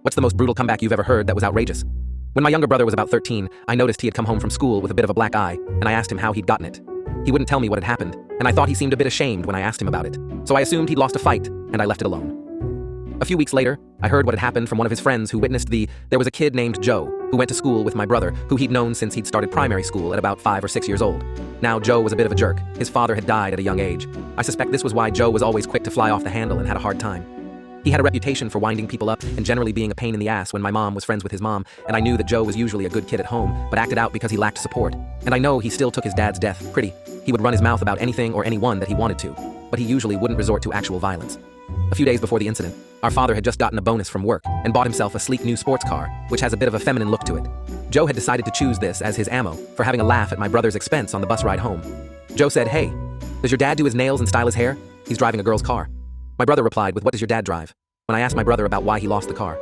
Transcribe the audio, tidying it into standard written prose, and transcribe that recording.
What's the most brutal comeback you've ever heard that was outrageous? When my younger brother was about 13, I noticed he had come home from school with a bit of a black eye, and I asked him how he'd gotten it. He wouldn't tell me what had happened, and I thought he seemed a bit ashamed when I asked him about it, so I assumed he'd lost a fight, and I left it alone. A few weeks later, I heard what had happened from one of his friends who witnessed there was a kid named Joe, who went to school with my brother, who he'd known since he'd started primary school at about 5 or 6 years old. Now, Joe was a bit of a jerk. His father had died at a young age. I suspect this was why Joe was always quick to fly off the handle and had a hard time. He had a reputation for winding people up and generally being a pain in the ass when my mom was friends with his mom, and I knew that Joe was usually a good kid at home, but acted out because he lacked support. And I know he still took his dad's death pretty. He would run his mouth about anything or anyone that he wanted to, but he usually wouldn't resort to actual violence. A few days before the incident, our father had just gotten a bonus from work and bought himself a sleek new sports car, which has a bit of a feminine look to it. Joe had decided to choose this as his ammo for having a laugh at my brother's expense on the bus ride home. Joe said, "Hey, does your dad do his nails and style his hair? He's driving a girl's car." My brother replied with, "What does your dad drive?" when I asked my brother about why he lost the car.